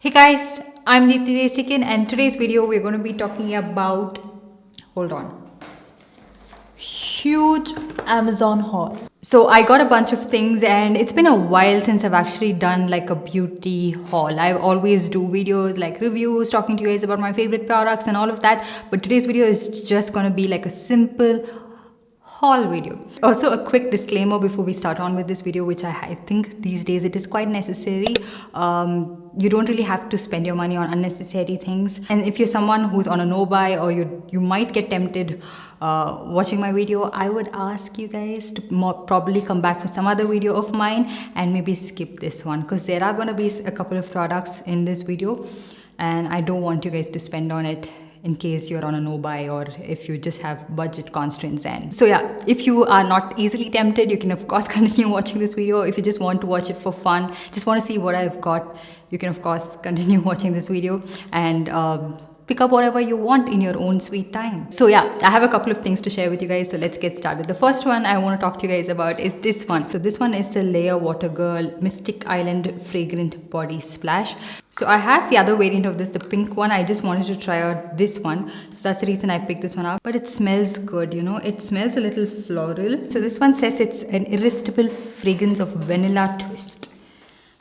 Hey guys, I'm Deepthi Desikan and today's video we're going to be talking about, hold on, huge Amazon haul. So I got a bunch of things and it's been a while since I've actually done like a beauty haul. I always do videos like reviews, talking to you guys about my favorite products and all of that. But today's video is just going to be like a simple haul video. Also a quick disclaimer before we start on with this video, which I think these days it is quite necessary. You don't really have to spend your money on unnecessary things, and if you're someone who's on a no buy or you might get tempted watching my video, I would ask you guys to probably come back for some other video of mine and maybe skip this one, because there are going to be a couple of products in this video and I don't want you guys to spend on it in case you're on a no buy or if you just have budget constraints. And so yeah, if you are not easily tempted, you can of course continue watching this video. If you just want to watch it for fun, just want to see what I've got, you can of course continue watching this video and pick up whatever you want in your own sweet time. So yeah, I have a couple of things to share with you guys, so let's get started. The first one I want to talk to you guys about is this one. So this one is the Layer Wottagirl Mystic Island Fragrant Body Splash. So I have the other variant of this, the pink one. I just wanted to try out this one, so that's the reason I picked this one up. But it smells good, you know, it smells a little floral. So this one says it's an irresistible fragrance of vanilla twist.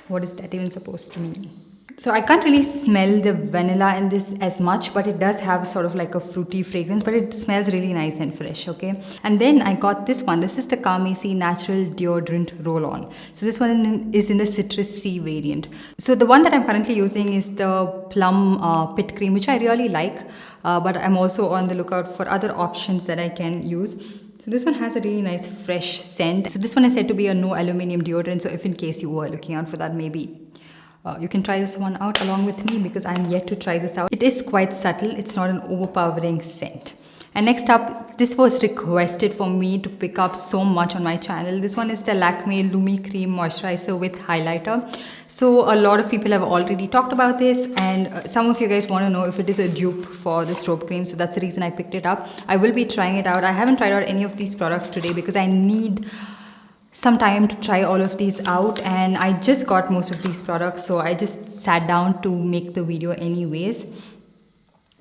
What is that even supposed to mean? So I can't really smell the vanilla in this as much, but it does have sort of like a fruity fragrance, but it smells really nice and fresh, okay? And then I got this one. This is the Carmesi Natural Deodorant Roll-On. So this one is in the Citrus C variant. So the one that I'm currently using is the Plum Pit Cream, which I really like, but I'm also on the lookout for other options that I can use. So this one has a really nice fresh scent. So this one is said to be a no aluminum deodorant, so if in case you were looking out for that, maybe you can try this one out along with me, because I'm yet to try this out. It is quite subtle, it's not an overpowering scent. And next up, this was requested for me to pick up so much on my channel. This one is the Lakme Lumi Cream Moisturizer with Highlighter. So a lot of people have already talked about this, and some of you guys want to know if it is a dupe for the strobe cream, so that's the reason I picked it up. I will be trying it out. I haven't tried out any of these products today because I need some time to try all of these out, and I just got most of these products, so I just sat down to make the video anyways.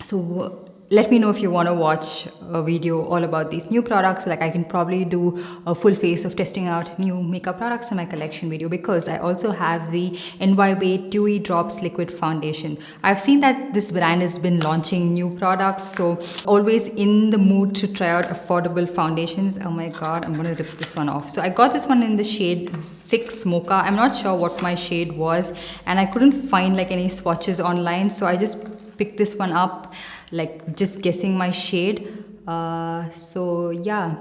So let me know if you want to watch a video all about these new products. Like I can probably do a full face of testing out new makeup products in my collection video, because I also have the NYB Dewy Drops Liquid Foundation. I've seen that this brand has been launching new products, so always in the mood to try out affordable foundations. Oh my god, I'm gonna rip this one off. So I got this one in the shade 6 Mocha. I'm not sure what my shade was and I couldn't find like any swatches online, so I just picked this one up, like just guessing my shade. So yeah,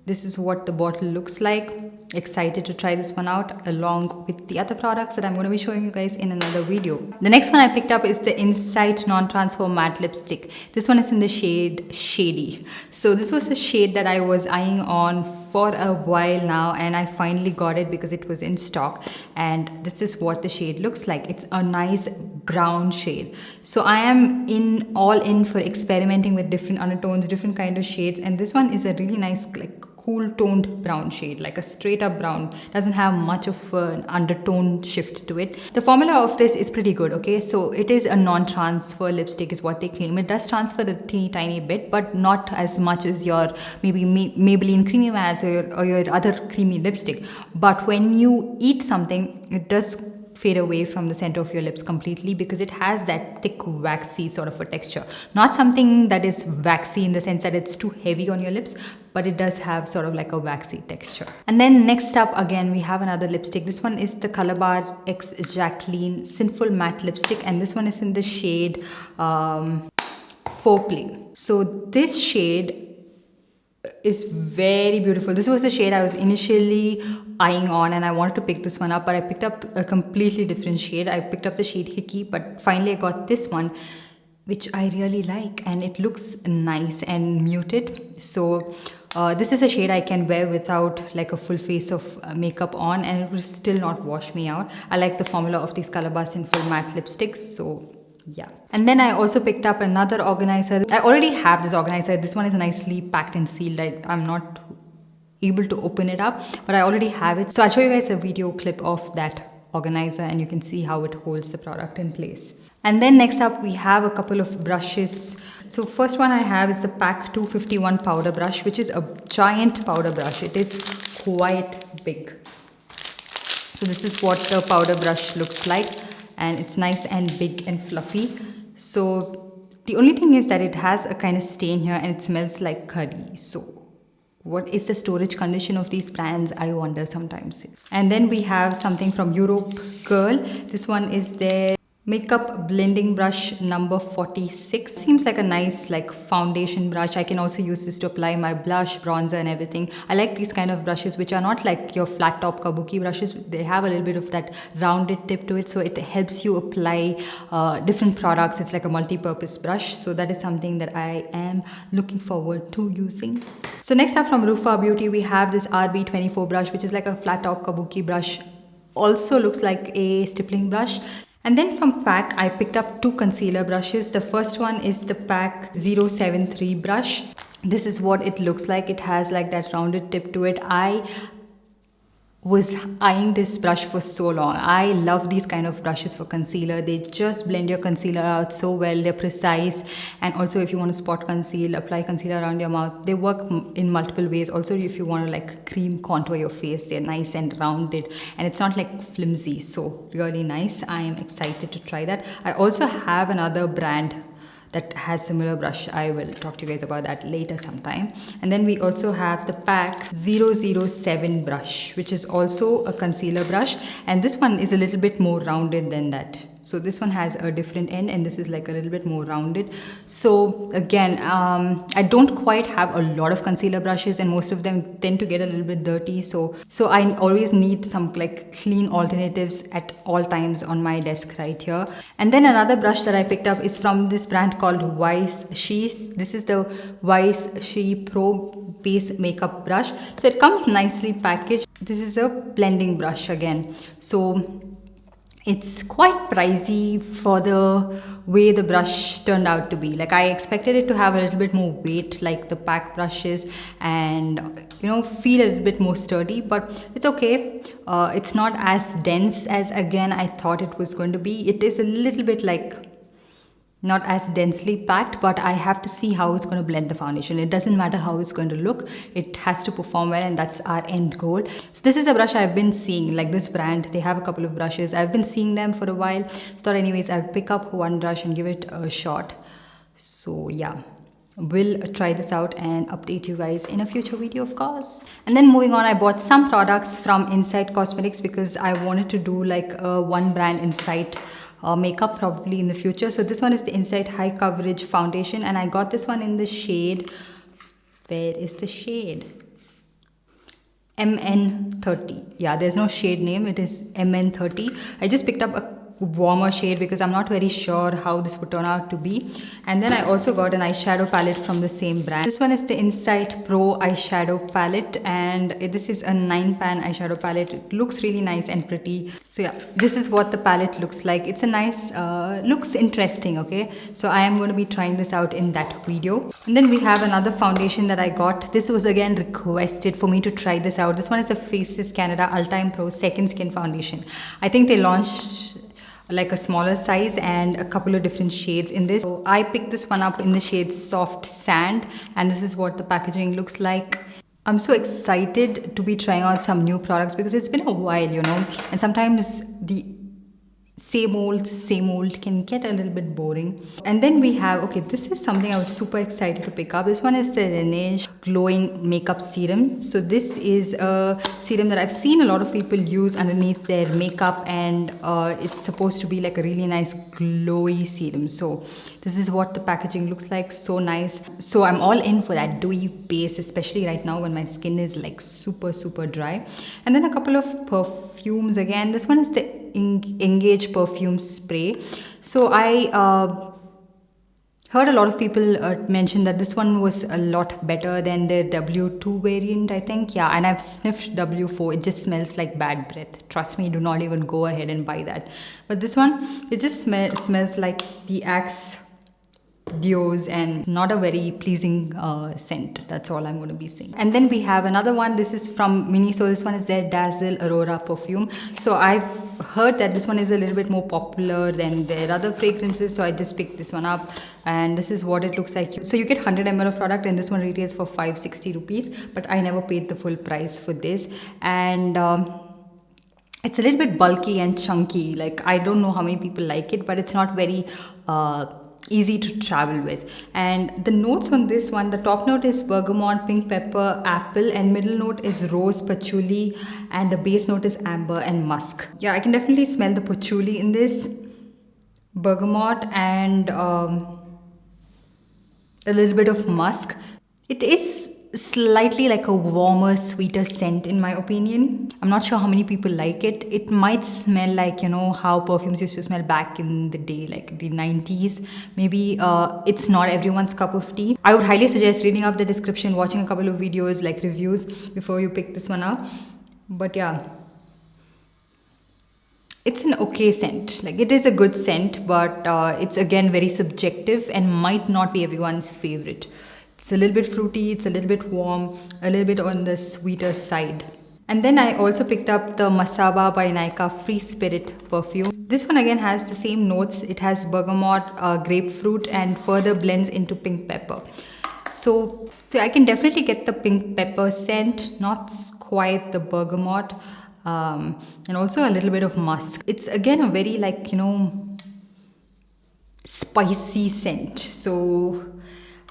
this is what the bottle looks like. Excited to try this one out along with the other products that I'm going to be showing you guys in another video. The next one I picked up is the Insight Non-Transfer Matte Lipstick. This one is in the shade Shady. So this was a shade that I was eyeing on for a while now, and I finally got it because it was in stock, and this is what the shade looks like. It's a nice brown shade. So I am all in for experimenting with different undertones, different kind of shades, and this one is a really nice like cool toned brown shade, like a straight up brown. Doesn't have much of an undertone shift to it. The formula of this is pretty good, okay? So it is a non-transfer lipstick is what they claim. It does transfer a teeny tiny bit, but not as much as your maybe Maybelline Creamy Mattes or your other creamy lipstick. But when you eat something, it does fade away from the center of your lips completely, because it has that thick waxy sort of a texture. Not something that is waxy in the sense that it's too heavy on your lips, but it does have sort of like a waxy texture. And then next up again we have another lipstick. This one is the Colorbar X Jacqueline Sinful Matte Lipstick, and this one is in the shade Foreplay. So this shade is very beautiful. This was the shade I was initially eyeing on, and I wanted to pick this one up, but I picked up a completely different shade. I picked up the shade Hickey, but finally I got this one, which I really like, and it looks nice and muted. So this is a shade I can wear without like a full face of makeup on, and it will still not wash me out. I like the formula of these Colorbar Sinful Matte lipsticks, so yeah. And then I also picked up another organizer. I already have this organizer. This one is nicely packed and sealed. I'm not able to open it up, but I already have it, so I'll show you guys a video clip of that organizer, and you can see how it holds the product in place. And then next up we have a couple of brushes. So first one I have is the Pac 251 powder brush, which is a giant powder brush. It is quite big. So this is what the powder brush looks like, and it's nice and big and fluffy. So the only thing is that it has a kind of stain here and it smells like curry. So what is the storage condition of these brands, I wonder sometimes. And then we have something from Wottagirl. This one is their makeup blending brush number 46. Seems like a nice like foundation brush. I can also use this to apply my blush, bronzer and everything. I like these kind of brushes which are not like your flat top kabuki brushes. They have a little bit of that rounded tip to it, so it helps you apply different products. It's like a multi-purpose brush, so that is something that I am looking forward to using. So next up from Rufa Beauty we have this RB24 brush, which is like a flat top kabuki brush. Also looks like a stippling brush. And then from Pac, I picked up two concealer brushes. The first one is the Pac 073 brush. This is what it looks like. It has like that rounded tip to it. I was eyeing this brush for so long. I love these kind of brushes for concealer. They just blend your concealer out so well. They're precise, and also if you want to spot conceal, apply concealer around your mouth, they work in multiple ways. Also if you want to like cream contour your face, they're nice and rounded, and it's not like flimsy. So really nice. I am excited to try that. I also have another brand that has similar brush. I will talk to you guys about that later sometime. And then we also have the Pac 007 brush, which is also a concealer brush, and this one is a little bit more rounded than that. So this one has a different end, and this is like a little bit more rounded. So again, I don't quite have a lot of concealer brushes, and most of them tend to get a little bit dirty. So I always need some like clean alternatives at all times on my desk right here. And then another brush that I picked up is from this brand called Wiseshe. This is the Wiseshe Pro Base Makeup Brush. So it comes nicely packaged. This is a blending brush again. So it's quite pricey for the way the brush turned out to be. Like I expected it to have a little bit more weight like the Pac brushes, and you know, feel a little bit more sturdy, but it's okay. It's not as dense as again I thought it was going to be. It is a little bit like not as densely packed, but I have to see how it's going to blend the foundation. It doesn't matter how it's going to look, it has to perform well, and that's our end goal. So this is a brush I've been seeing, like this brand, they have a couple of brushes. I've been seeing them for a while, so anyways I'll pick up one brush and give it a shot. So yeah, we'll try this out and update you guys in a future video, of course. And then moving on, I bought some products from Insight Cosmetics because I wanted to do like a one brand Insight makeup probably in the future. So this one is the Insight High Coverage Foundation, and I got this one in the shade, where is the shade? MN30. Yeah, there's no shade name, it is MN30. I just picked up a warmer shade because I'm not very sure how this would turn out to be. And then I also got an eyeshadow palette from the same brand. This one is the Insight Pro eyeshadow palette, and this is a 9-pan eyeshadow palette. It looks really nice and pretty. So yeah, this is what the palette looks like. It's a nice, looks interesting, okay? So I am going to be trying this out in that video. And then we have another foundation that I got. This was again requested for me to try this out. This one is the Faces Canada Ultime Pro Second Skin Foundation. I think they launched like a smaller size and a couple of different shades in this. So I picked this one up in the shade Soft Sand, and this is what the packaging looks like. I'm so excited to be trying out some new products because it's been a while, you know, and sometimes the same old can get a little bit boring. And then we have, okay, this is something I was super excited to pick up. This one is the Laneige Glowing Makeup Serum. So this is a serum that I've seen a lot of people use underneath their makeup, and it's supposed to be like a really nice glowy serum. So this is what the packaging looks like. So nice. So I'm all in for that dewy base, especially right now when my skin is like super dry. And then a couple of perfumes again. This one is the Engage perfume spray. So I heard a lot of people mention that this one was a lot better than the W2 variant, I think. Yeah, and I've sniffed W4. It just smells like bad breath. Trust me, do not even go ahead and buy that. But this one, it just smells like the Axe deos and not a very pleasing scent. That's all I'm going to be saying. And then we have another one. This is from Miniso. This one is their Dazzle Aurora perfume. So I've heard that this one is a little bit more popular than their other fragrances, so I just picked this one up, and this is what it looks like. So you get 100 ml of product, and this one retails for 560 rupees, but I never paid the full price for this. And it's a little bit bulky and chunky. Like, I don't know how many people like it, but it's not very easy to travel with. And the notes on this one, the top note is bergamot, pink pepper, apple, and middle note is rose, patchouli, and the base note is amber and musk. Yeah, I can definitely smell the patchouli in this, bergamot, and a little bit of musk. It is slightly like a warmer, sweeter scent in my opinion. I'm not sure how many people like it. It might smell like, you know, how perfumes used to smell back in the day, like the 90s. Maybe it's not everyone's cup of tea. I would highly suggest reading up the description, watching a couple of videos like reviews before you pick this one up. But yeah, it's an okay scent. Like, it is a good scent, but it's again very subjective and might not be everyone's favorite. It's a little bit fruity, it's a little bit warm, a little bit on the sweeter side. And then I also picked up the Masaba by Nykaa Free Spirit perfume. This one again has the same notes. It has bergamot, grapefruit, and further blends into pink pepper. So I can definitely get the pink pepper scent, not quite the bergamot, and also a little bit of musk. It's again a very, like, you know, spicy scent. So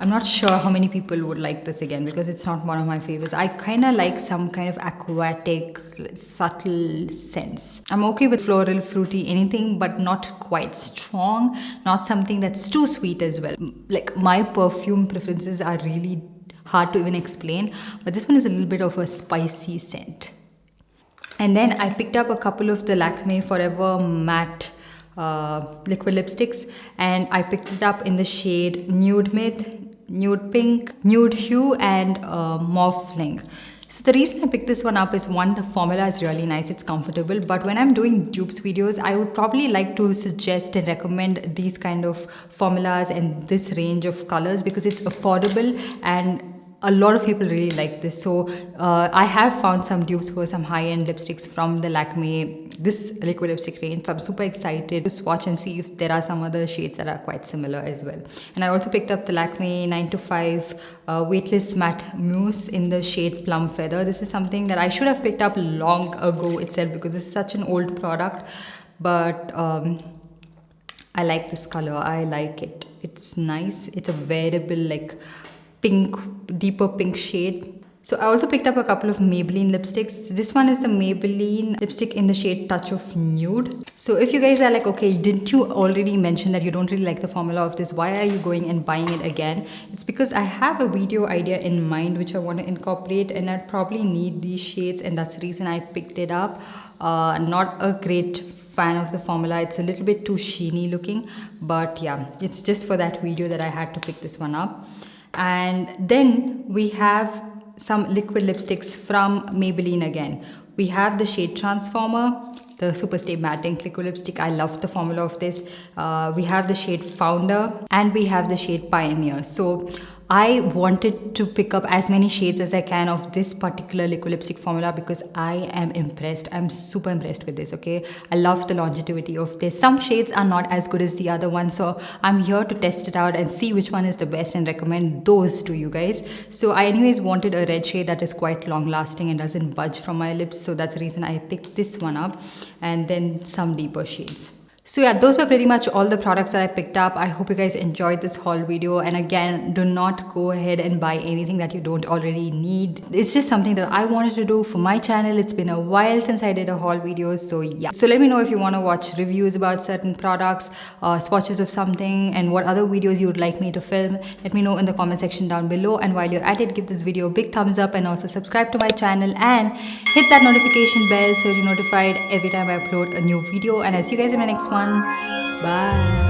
I'm not sure how many people would like this again, because it's not one of my favorites. I kind of like some kind of aquatic, subtle scents. I'm okay with floral, fruity, anything, but not quite strong. Not something that's too sweet as well. Like, my perfume preferences are really hard to even explain, but this one is a little bit of a spicy scent. And then I picked up a couple of the Lakme Forever Matte liquid lipsticks, and I picked it up in the shade Nude Myth, Nude Pink, Nude Hue, and Mauve Fling. So the reason I picked this one up is, one, the formula is really nice, it's comfortable, but when I'm doing dupes videos, I would probably like to suggest and recommend these kind of formulas and this range of colors, because it's affordable and a lot of people really like this. So I have found some dupes for some high-end lipsticks from the Lakme, this liquid lipstick range. So I'm super excited to swatch and see if there are some other shades that are quite similar as well. And I also picked up the Lakme 9 to 5 Weightless Matte Mousse in the shade Plum Feather. This is something that I should have picked up long ago itself, because this is such an old product. But I like this color. I like it. It's nice. It's a wearable, like, pink, deeper pink shade. So I also picked up a couple of Maybelline lipsticks. This one is the Maybelline lipstick in the shade Touch of Nude. So if you guys are like, okay, didn't you already mention that you don't really like the formula of this? Why are you going and buying it again? It's because I have a video idea in mind which I want to incorporate, and I'd probably need these shades, and that's the reason I picked it up. Not a great fan of the formula. It's a little bit too sheeny looking, but yeah, it's just for that video that I had to pick this one up. And then we have some liquid lipsticks from Maybelline again. We have the shade Transformer, the Superstay Matte Ink liquid lipstick. I love the formula of this. We have the shade Founder, and we have the shade Pioneer. So I wanted to pick up as many shades as I can of this particular liquid lipstick formula, because I am impressed. I'm super impressed with this, okay? I love the longevity of this. Some shades are not as good as the other one, so I'm here to test it out and see which one is the best and recommend those to you guys. So I anyways wanted a red shade that is quite long lasting and doesn't budge from my lips, so that's the reason I picked this one up, and then some deeper shades. So yeah, those were pretty much all the products that I picked up. I hope you guys enjoyed this haul video. And again, do not go ahead and buy anything that you don't already need. It's just something that I wanted to do for my channel. It's been a while since I did a haul video. So yeah. So let me know if you want to watch reviews about certain products, swatches of something, and what other videos you would like me to film. Let me know in the comment section down below. And while you're at it, give this video a big thumbs up, and also subscribe to my channel and hit that notification bell so you're notified every time I upload a new video. And I'll see you guys in my next one. Bye.